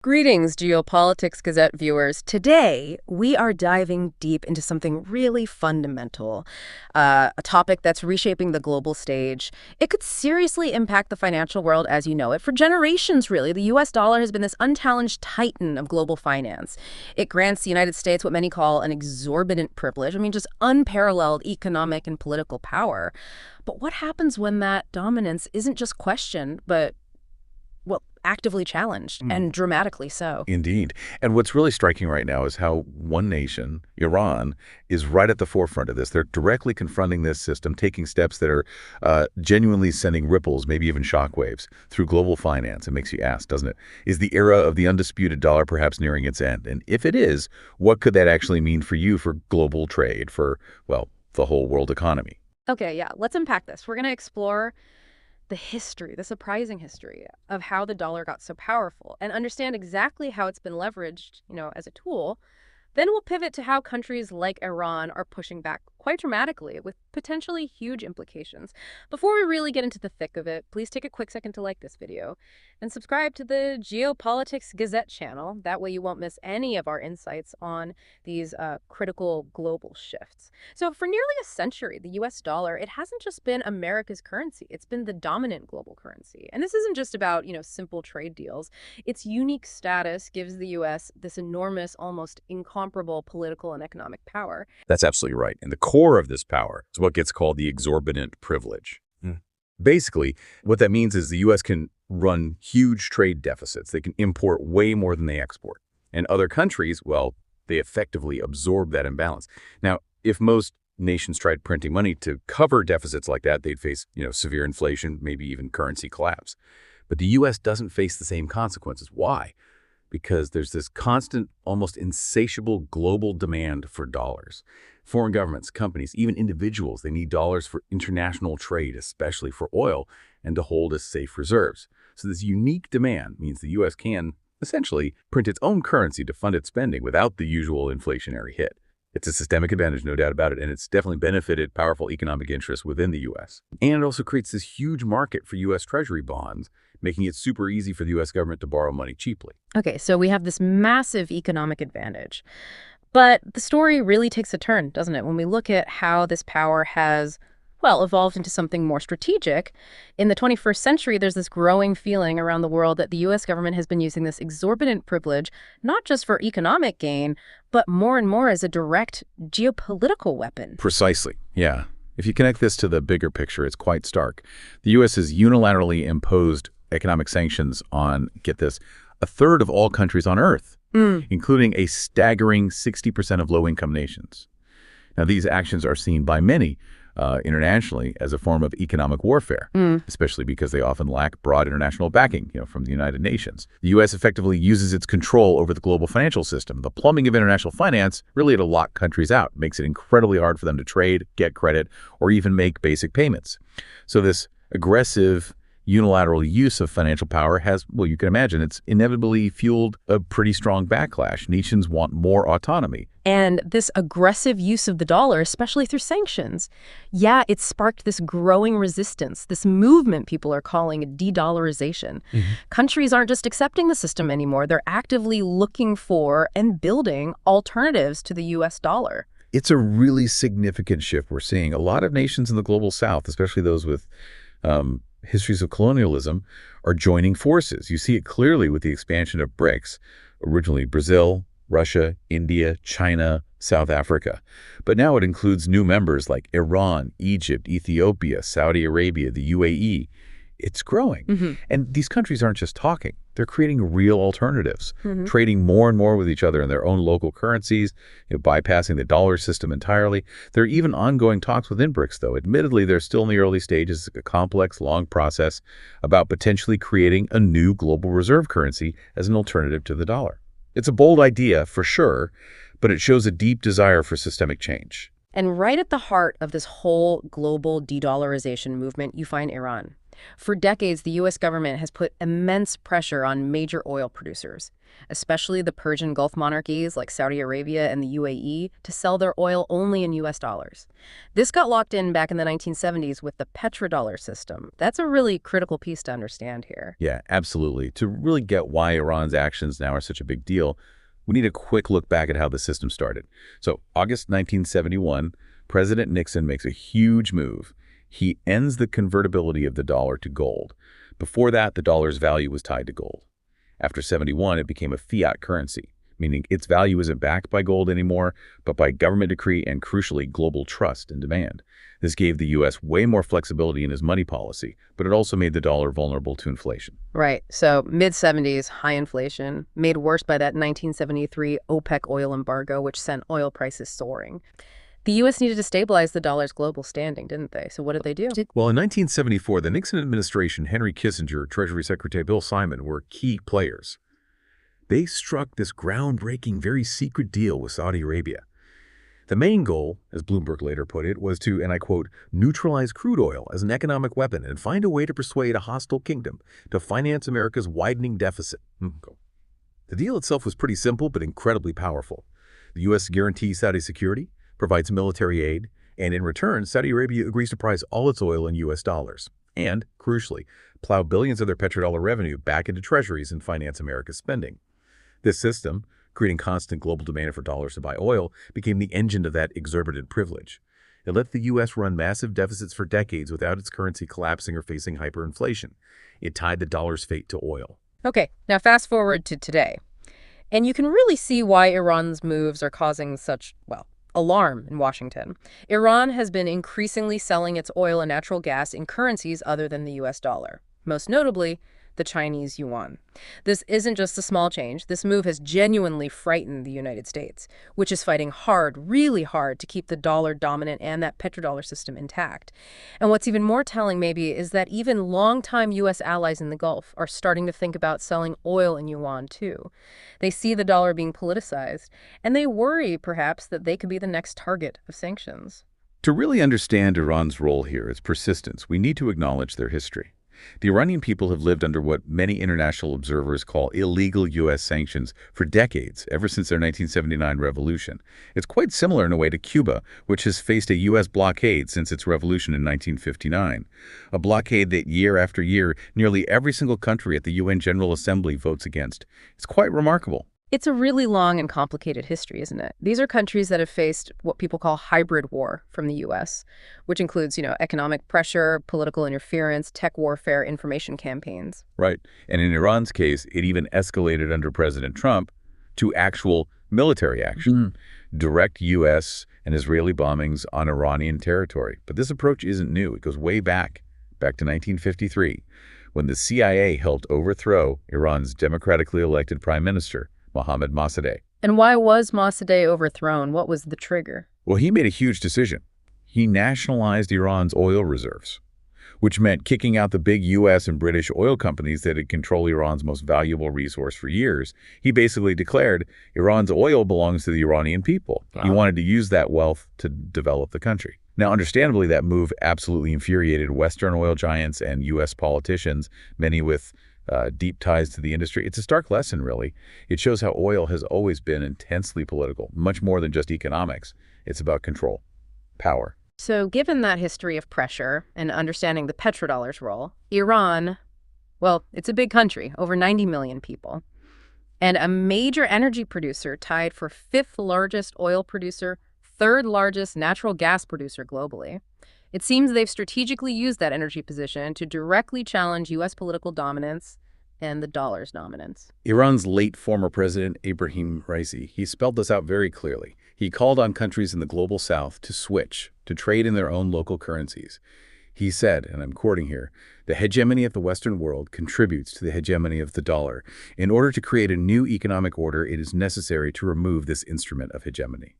Greetings, Geopolitics Gazette viewers. Today, we are diving deep into something really fundamental, a topic that's reshaping the global stage. It could seriously impact the financial world as you know it. For generations, really, the U.S. dollar has been this unchallenged titan of global finance. It grants the United States what many call an exorbitant privilege. I mean, just unparalleled economic and political power. But what happens when that dominance isn't just questioned, but well, actively challenged, and dramatically so? Indeed. And what's really striking right now is how one nation, Iran, is right at the forefront of this. They're directly confronting this system, taking steps that are genuinely sending ripples, maybe even shockwaves, through global finance. It makes you ask, doesn't it? Is the era of the undisputed dollar perhaps nearing its end? And if it is, what could that actually mean for you, for global trade, for, well, the whole world economy? Okay, yeah, let's unpack this. We're going to explore the history, the surprising history of how the dollar got so powerful and understand exactly how it's been leveraged, as a tool. Then we'll pivot to how countries like Iran are pushing back quite dramatically with potentially huge implications. Before we really get into the thick of it, please take a quick second to like this video and subscribe to the Geopolitics Gazette channel. That way you won't miss any of our insights on these critical global shifts. So for nearly a century, the US dollar, it hasn't just been America's currency. It's been the dominant global currency. And this isn't just about, simple trade deals. Its unique status gives the US this enormous, almost incomparable political and economic power. That's absolutely right. And the core of this power is what gets called the exorbitant privilege. Basically, what that means is the U.S. can run huge trade deficits. They can import way more than they export. And other countries, well, they effectively absorb that imbalance. Now, if most nations tried printing money to cover deficits like that, they'd face, severe inflation, maybe even currency collapse. But the U.S. doesn't face the same consequences. Why? Because there's this constant, almost insatiable global demand for dollars. Foreign governments, companies, even individuals, they need dollars for international trade, especially for oil, and to hold as safe reserves. So this unique demand means the U.S. can, essentially, print its own currency to fund its spending without the usual inflationary hit. It's a systemic advantage, no doubt about it, and it's definitely benefited powerful economic interests within the U.S. And it also creates this huge market for U.S. Treasury bonds, making it super easy for the U.S. government to borrow money cheaply. Okay, so we have this massive economic advantage. But the story really takes a turn, doesn't it, when we look at how this power has, well, evolved into something more strategic. In the 21st century, there's this growing feeling around the world that the U.S. government has been using this exorbitant privilege, not just for economic gain, but more and more as a direct geopolitical weapon. Precisely, yeah. If you connect this to the bigger picture, it's quite stark. The U.S. has unilaterally imposed economic sanctions on, get this, a third of all countries on Earth, including a staggering 60% of low-income nations. Now, these actions are seen by many internationally as a form of economic warfare, especially because they often lack broad international backing, from the United Nations. The U.S. effectively uses its control over the global financial system. The plumbing of international finance really to lock countries out, makes it incredibly hard for them to trade, get credit, or even make basic payments. So this aggressive unilateral use of financial power has, well, you can imagine, it's inevitably fueled a pretty strong backlash. Nations want more autonomy. And this aggressive use of the dollar, especially through sanctions, yeah, it sparked this growing resistance, this movement people are calling Dedollarization. Countries aren't just accepting the system anymore. They're actively looking for and building alternatives to the U.S. dollar. It's a really significant shift we're seeing. A lot of nations in the global south, especially those with histories of colonialism, are joining forces. You see it clearly with the expansion of BRICS, originally Brazil, Russia, India, China, South Africa. But now it includes new members like Iran, Egypt, Ethiopia, Saudi Arabia, the UAE. It's growing. And these countries aren't just talking. They're creating real alternatives, trading more and more with each other in their own local currencies, bypassing the dollar system entirely. There are even ongoing talks within BRICS, though. Admittedly, they're still in the early stages, a complex, long process about potentially creating a new global reserve currency as an alternative to the dollar. It's a bold idea, for sure, but it shows a deep desire for systemic change. And right at the heart of this whole global de-dollarization movement, you find Iran. For decades, the U.S. government has put immense pressure on major oil producers, especially the Persian Gulf monarchies like Saudi Arabia and the UAE, to sell their oil only in U.S. dollars. This got locked in back in the 1970s with the petrodollar system. That's a really critical piece to understand here. Yeah, absolutely. To really get why Iran's actions now are such a big deal, we need a quick look back at how the system started. So, August 1971, President Nixon makes a huge move. He ends the convertibility of the dollar to gold. Before that, the dollar's value was tied to gold. After 71, it became a fiat currency, meaning its value isn't backed by gold anymore, but by government decree and, crucially, global trust and demand. This gave the U.S. way more flexibility in its money policy, but it also made the dollar vulnerable to inflation. Right. So mid-70s, high inflation, made worse by that 1973 OPEC oil embargo, which sent oil prices soaring. The U.S. needed to stabilize the dollar's global standing, didn't they? So what did they do? Well, in 1974, the Nixon administration, Henry Kissinger, Treasury Secretary Bill Simon were key players. They struck this groundbreaking, very secret deal with Saudi Arabia. The main goal, as Bloomberg later put it, was to, and I quote, neutralize crude oil as an economic weapon and find a way to persuade a hostile kingdom to finance America's widening deficit. The deal itself was pretty simple but incredibly powerful. The U.S. guarantees Saudi security, provides military aid, and in return, Saudi Arabia agrees to price all its oil in U.S. dollars. And, crucially, plow billions of their petrodollar revenue back into treasuries and finance America's spending. This system, creating constant global demand for dollars to buy oil, became the engine of that exorbitant privilege. It let the U.S. run massive deficits for decades without its currency collapsing or facing hyperinflation. It tied the dollar's fate to oil. Okay, now fast forward to today. And you can really see why Iran's moves are causing such, well, alarm in Washington. Iran has been increasingly selling its oil and natural gas in currencies other than the U.S. dollar, most notably the Chinese yuan. This isn't just a small change. This move has genuinely frightened the United States, which is fighting hard, really hard, to keep the dollar dominant and that petrodollar system intact. And what's even more telling, maybe, is that even longtime U.S. allies in the Gulf are starting to think about selling oil in yuan, too. They see the dollar being politicized, and they worry, perhaps, that they could be the next target of sanctions. To really understand Iran's role here, its persistence, we need to acknowledge their history. The Iranian people have lived under what many international observers call illegal U.S. sanctions for decades, ever since their 1979 revolution. It's quite similar in a way to Cuba, which has faced a U.S. blockade since its revolution in 1959. A blockade that year after year, nearly every single country at the UN General Assembly votes against. It's quite remarkable. It's a really long and complicated history, isn't it? These are countries that have faced what people call hybrid war from the U.S., which includes, economic pressure, political interference, tech warfare, information campaigns. Right. And in Iran's case, it even escalated under President Trump to actual military action. Direct U.S. and Israeli bombings on Iranian territory. But this approach isn't new. It goes way back to 1953, when the CIA helped overthrow Iran's democratically elected prime minister, Mohammad Mossadegh. And why was Mossadegh overthrown? What was the trigger? Well, he made a huge decision. He nationalized Iran's oil reserves, which meant kicking out the big U.S. and British oil companies that had controlled Iran's most valuable resource for years. He basically declared Iran's oil belongs to the Iranian people. Wow. He wanted to use that wealth to develop the country. Now, understandably, that move absolutely infuriated Western oil giants and U.S. politicians, many with deep ties to the industry. It's a stark lesson, really. It shows how oil has always been intensely political, much more than just economics. It's about control, power. So given that history of pressure and understanding the petrodollar's role, Iran, well, it's a big country, over 90 million people, and a major energy producer tied for fifth largest oil producer, third largest natural gas producer globally. It seems they've strategically used that energy position to directly challenge U.S. political dominance and the dollar's dominance. Iran's late former president, Ebrahim Raisi, he spelled this out very clearly. He called on countries in the global south to switch, to trade in their own local currencies. He said, and I'm quoting here, "The hegemony of the Western world contributes to the hegemony of the dollar. In order to create a new economic order, it is necessary to remove this instrument of hegemony."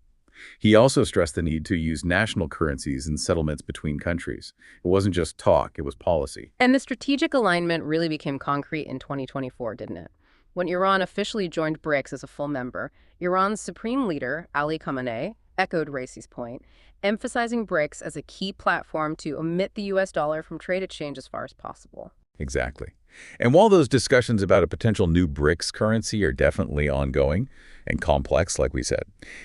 He also stressed the need to use national currencies in settlements between countries. It wasn't just talk, it was policy. And the strategic alignment really became concrete in 2024, didn't it? When Iran officially joined BRICS as a full member, Iran's supreme leader, Ali Khamenei, echoed Racy's point, emphasizing BRICS as a key platform to omit the U.S. dollar from trade exchange as far as possible. Exactly. And while those discussions about a potential new BRICS currency are definitely ongoing and complex, like we said,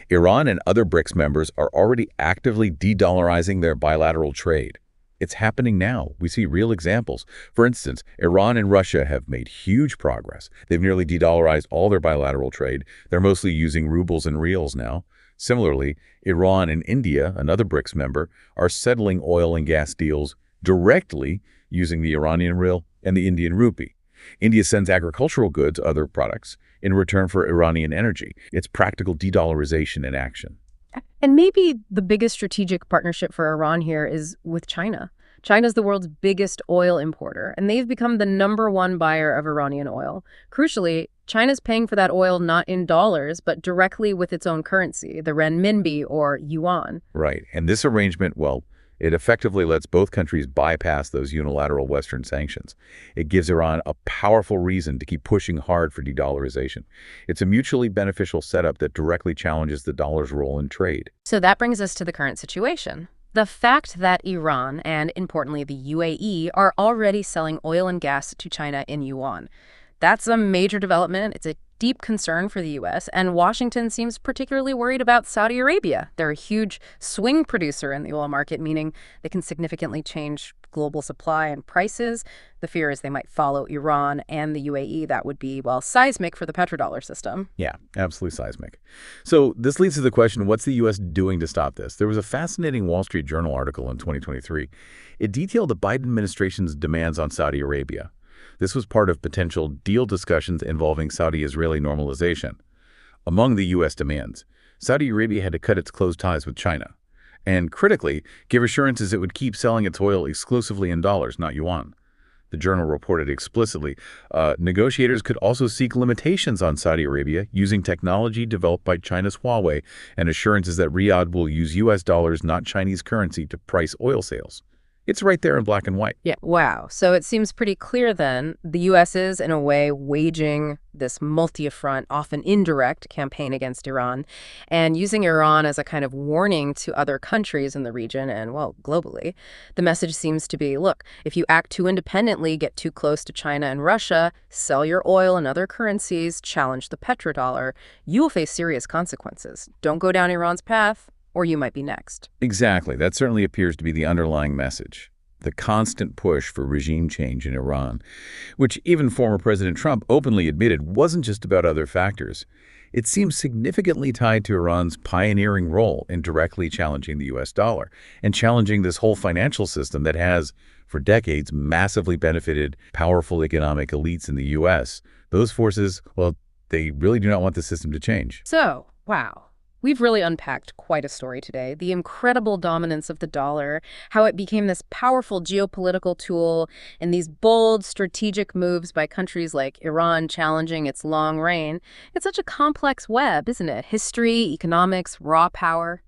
Iran and other BRICS members are already actively de-dollarizing their bilateral trade. It's happening now. We see real examples. For instance, Iran and Russia have made huge progress. They've nearly de-dollarized all their bilateral trade. They're mostly using rubles and reals now. Similarly, Iran and India, another BRICS member, are settling oil and gas deals directly using the Iranian rial and the Indian rupee. India sends agricultural goods, other products, in return for Iranian energy. It's practical de-dollarization in action. And maybe the biggest strategic partnership for Iran here is with China. China's the world's biggest oil importer, and they've become the #1 buyer of Iranian oil. Crucially, China's paying for that oil not in dollars, but directly with its own currency, the renminbi or yuan. Right. And this arrangement, well, it effectively lets both countries bypass those unilateral Western sanctions. It gives Iran a powerful reason to keep pushing hard for de-dollarization. It's a mutually beneficial setup that directly challenges the dollar's role in trade. So that brings us to the current situation. The fact that Iran and, importantly, the UAE are already selling oil and gas to China in yuan. That's a major development. It's a deep concern for the U.S., and Washington seems particularly worried about Saudi Arabia. They're a huge swing producer in the oil market, meaning they can significantly change global supply and prices. The fear is they might follow Iran and the UAE. That would be, well, seismic for the petrodollar system. Yeah, absolutely seismic. So this leads to the question, what's the U.S. doing to stop this? There was a fascinating Wall Street Journal article in 2023. It detailed the Biden administration's demands on Saudi Arabia. This was part of potential deal discussions involving Saudi-Israeli normalization. Among the U.S. demands, Saudi Arabia had to cut its close ties with China, and critically, give assurances it would keep selling its oil exclusively in dollars, not yuan. The journal reported explicitly, negotiators could also seek limitations on Saudi Arabia using technology developed by China's Huawei and assurances that Riyadh will use U.S. dollars, not Chinese currency, to price oil sales. It's right there in black and white. Yeah, wow. So it seems pretty clear then the U.S. is, in a way, waging this multi-front, often indirect campaign against Iran and using Iran as a kind of warning to other countries in the region and, well, globally. The message seems to be, look, if you act too independently, get too close to China and Russia, sell your oil and other currencies, challenge the petrodollar, you will face serious consequences. Don't go down Iran's path, or you might be next. Exactly. That certainly appears to be the underlying message. The constant push for regime change in Iran, which even former President Trump openly admitted wasn't just about other factors. It seems significantly tied to Iran's pioneering role in directly challenging the U.S. dollar and challenging this whole financial system that has, for decades, massively benefited powerful economic elites in the U.S. Those forces, well, they really do not want the system to change. So, wow. We've really unpacked quite a story today. The incredible dominance of the dollar, how it became this powerful geopolitical tool, and these bold strategic moves by countries like Iran challenging its long reign. It's such a complex web, isn't it? History, economics, raw power.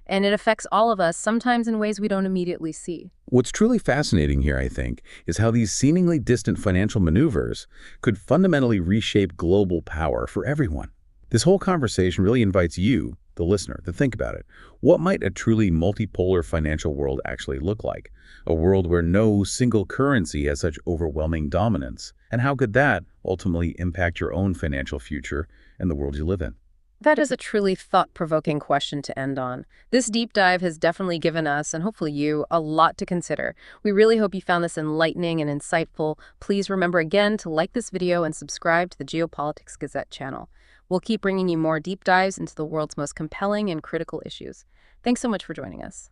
And it affects all of us, sometimes in ways we don't immediately see. What's truly fascinating here, I think, is how these seemingly distant financial maneuvers could fundamentally reshape global power for everyone. This whole conversation really invites you, the listener, to think about it. What might a truly multipolar financial world actually look like? A world where no single currency has such overwhelming dominance? And how could that ultimately impact your own financial future and the world you live in? That is a truly thought-provoking question to end on. This deep dive has definitely given us, and hopefully you, a lot to consider. We really hope you found this enlightening and insightful. Please remember again to like this video and subscribe to the Geopolitics Gazette channel. We'll keep bringing you more deep dives into the world's most compelling and critical issues. Thanks so much for joining us.